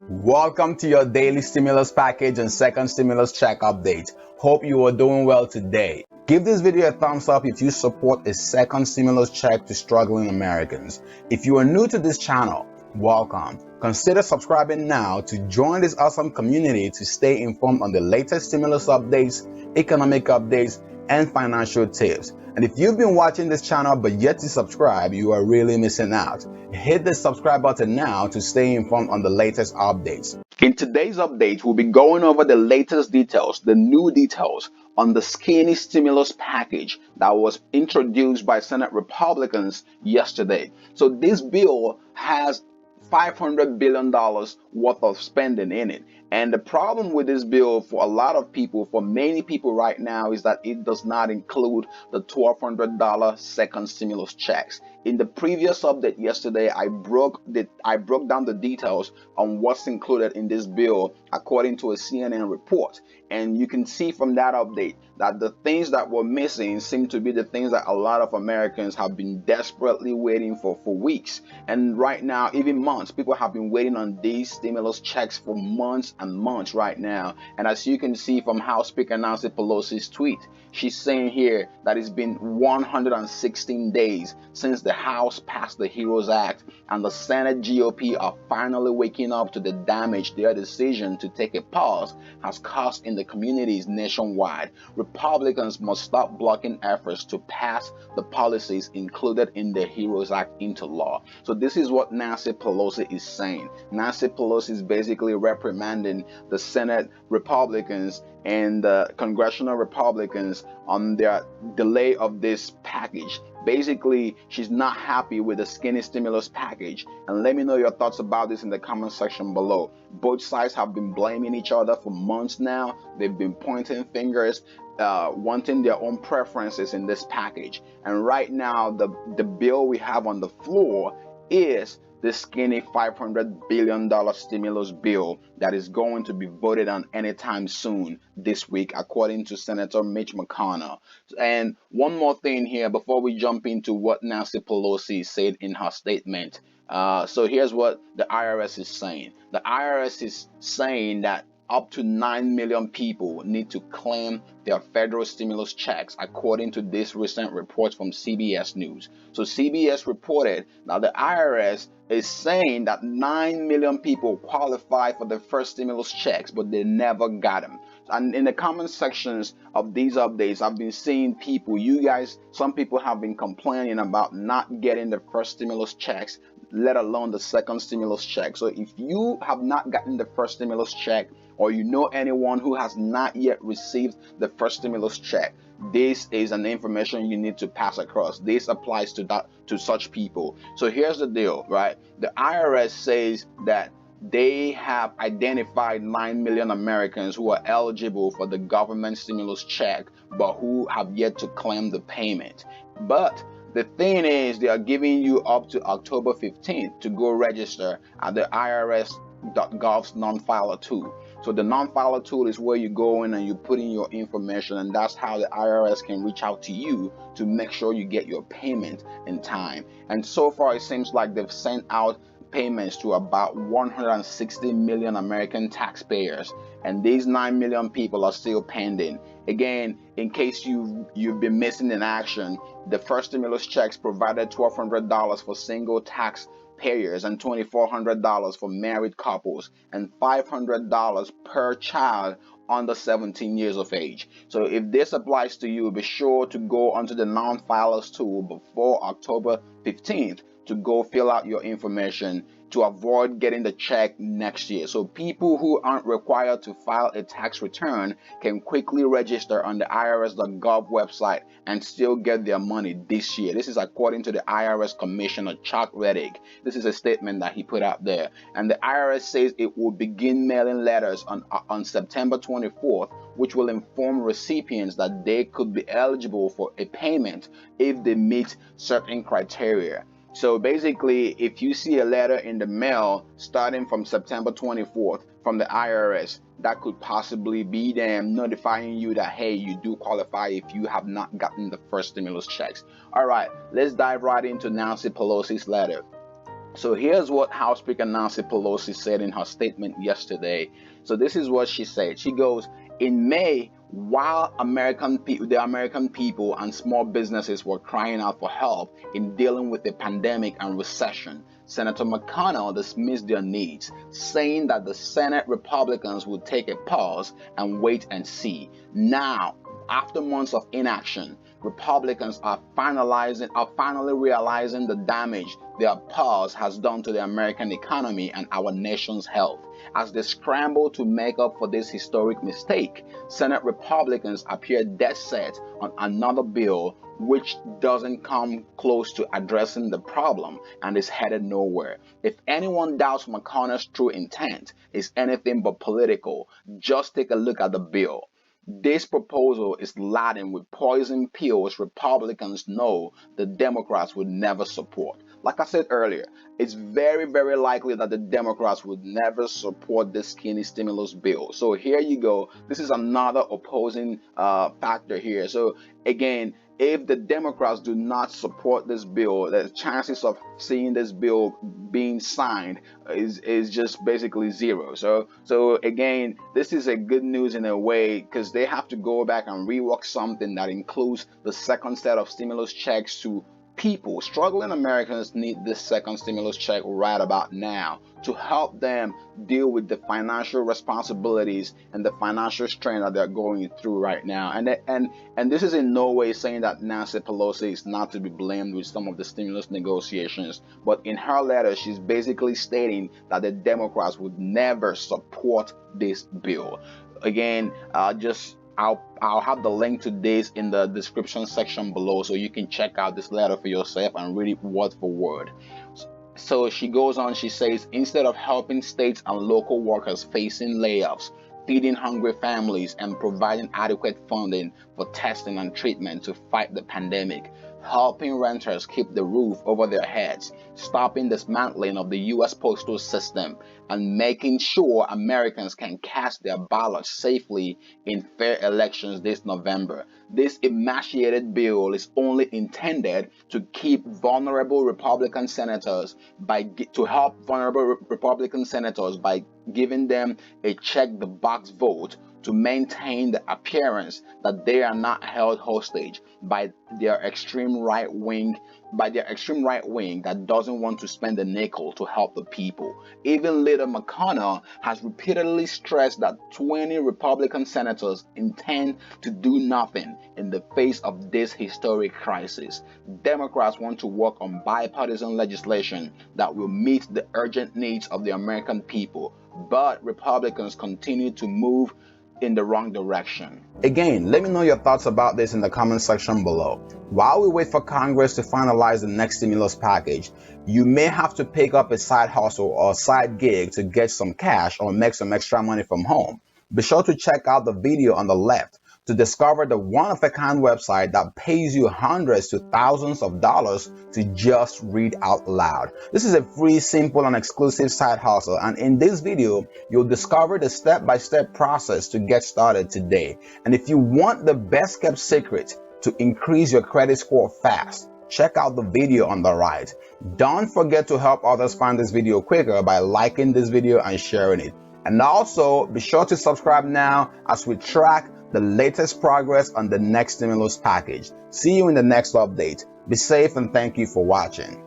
Welcome to your daily stimulus package and second stimulus check update. Hope you are doing well today. Give this video a thumbs up if you support a second stimulus check to struggling Americans. If you are new to this channel, welcome. Consider subscribing now to join this awesome community to stay informed on the latest stimulus updates, economic updates, and financial tips. And if you've been watching this channel but yet to subscribe, you are really missing out. Hit the subscribe button now to stay informed on the latest updates. In today's update, we'll be going over the latest details, the new details on the skinny stimulus package that was introduced by Senate Republicans yesterday. So this bill has $500 billion worth of spending in it. And the problem with this bill for a lot of people, for many people right now, is that it does not include the $1,200 second stimulus checks. In the previous update yesterday, I broke down the details on what's included in this bill according to a CNN report. And you can see from that update that the things that were missing seem to be the things that a lot of Americans have been desperately waiting for weeks. And right now, even months, people have been waiting on these stimulus checks for months and months right now. And as you can see from House Speaker Nancy Pelosi's tweet, she's saying here that it's been 116 days since the House passed the HEROES Act, and the Senate GOP are finally waking up to the damage their decision to take a pause has caused in the communities nationwide. Republicans must stop blocking efforts to pass the policies included in the HEROES Act into law. So this is what Nancy Pelosi is saying. Nancy Pelosi is basically reprimanding the Senate Republicans and the congressional Republicans on their delay of this package. Basically, she's not happy with the skinny stimulus package. And let me know your thoughts about this in the comment section below. Both sides have been blaming each other for months now. They've been pointing fingers, wanting their own preferences in this package. And right now, the bill we have on the floor is the skinny $500 billion stimulus bill that is going to be voted on anytime soon this week, according to Senator Mitch McConnell. And one more thing here before we jump into what Nancy Pelosi said in her statement. So here's what the IRS is saying. The IRS is saying that up to 9 million people need to claim their federal stimulus checks, according to this recent report from CBS News. So CBS reported that the IRS is saying that 9 million people qualify for the first stimulus checks, but they never got them. And in the comment sections of these updates, I've been seeing people, some people have been complaining about not getting the first stimulus checks, let alone the second stimulus check. So if you have not gotten the first stimulus check, or you know anyone who has not yet received the first stimulus check, this is an information you need to pass across. This applies to such people. So here's the deal, right? The IRS says that they have identified 9 million Americans who are eligible for the government stimulus check, but who have yet to claim the payment. But the thing is, they are giving you up to October 15th to go register at the IRS.gov's non-filer tool. So the non-filer tool is where you go in and you put in your information, and that's how the IRS can reach out to you to make sure you get your payment in time. And so far, it seems like they've sent out payments to about 160 million American taxpayers, and these 9 million people are still pending. Again, in case you've been missing in action, the first stimulus checks provided $1,200 for single tax payers and $2,400 for married couples and $500 per child under 17 years of age. So if this applies to you, be sure to go onto the non-filers tool before October 15th to go fill out your information to avoid getting the check next year. So people who aren't required to file a tax return can quickly register on the IRS.gov website and still get their money this year. This is according to the IRS Commissioner Chuck Reddick. This is a statement that he put out there. And the IRS says it will begin mailing letters on September 24th, which will inform recipients that they could be eligible for a payment if they meet certain criteria. So basically, if you see a letter in the mail starting from September 24th from the IRS, that could possibly be them notifying you that, hey, you do qualify if you have not gotten the first stimulus checks. All right, let's dive right into Nancy Pelosi's letter. So here's what House Speaker Nancy Pelosi said in her statement yesterday. So this is what she said. She goes, in May, while the American people and small businesses were crying out for help in dealing with the pandemic and recession, Senator McConnell dismissed their needs, saying that the Senate Republicans would take a pause and wait and see. Now, after months of inaction, Republicans are finally realizing the damage their pause has done to the American economy and our nation's health. As they scramble to make up for this historic mistake, Senate Republicans appear dead set on another bill which doesn't come close to addressing the problem and is headed nowhere. If anyone doubts McConnell's true intent is anything but political, just take a look at the bill. This proposal is laden with poison pills Republicans know the Democrats would never support. Like I said earlier, it's very, very likely that the Democrats would never support this skinny stimulus bill. So here you go. This is another opposing factor here. So again, if the Democrats do not support this bill, the chances of seeing this bill being signed is just basically zero. So again, this is a good news in a way, because they have to go back and rework something that includes the second set of stimulus checks to people. Struggling Americans need this second stimulus check right about now to help them deal with the financial responsibilities and the financial strain that they're going through right now. And this is in no way saying that Nancy Pelosi is not to be blamed with some of the stimulus negotiations, but in her letter, she's basically stating that the Democrats would never support this bill. Again, I'll have the link to this in the description section below, so you can check out this letter for yourself and read it word for word. So she goes on, she says, instead of helping states and local workers facing layoffs, feeding hungry families, and providing adequate funding for testing and treatment to fight the pandemic, helping renters keep the roof over their heads, stopping dismantling of the U.S. postal system, and making sure Americans can cast their ballots safely in fair elections this November. This emaciated bill is only intended to keep vulnerable Republican senators by giving them a check-the-box vote to maintain the appearance that they are not held hostage by their extreme right wing that doesn't want to spend a nickel to help the people. Even Leader McConnell has repeatedly stressed that 20 Republican senators intend to do nothing in the face of this historic crisis. Democrats want to work on bipartisan legislation that will meet the urgent needs of the American people, but Republicans continue to move in the wrong direction. Again, let me know your thoughts about this in the comment section below. While we wait for Congress to finalize the next stimulus package, you may have to pick up a side hustle or side gig to get some cash or make some extra money from home. Be sure to check out the video on the left to discover the one-of-a-kind website that pays you hundreds to thousands of dollars to just read out loud. This is a free, simple, and exclusive side hustle, and in this video, you'll discover the step-by-step process to get started today. And if you want the best-kept secret to increase your credit score fast, check out the video on the right. Don't forget to help others find this video quicker by liking this video and sharing it. And also, be sure to subscribe now as we track the latest progress on the next stimulus package. See you in the next update. Be safe and thank you for watching.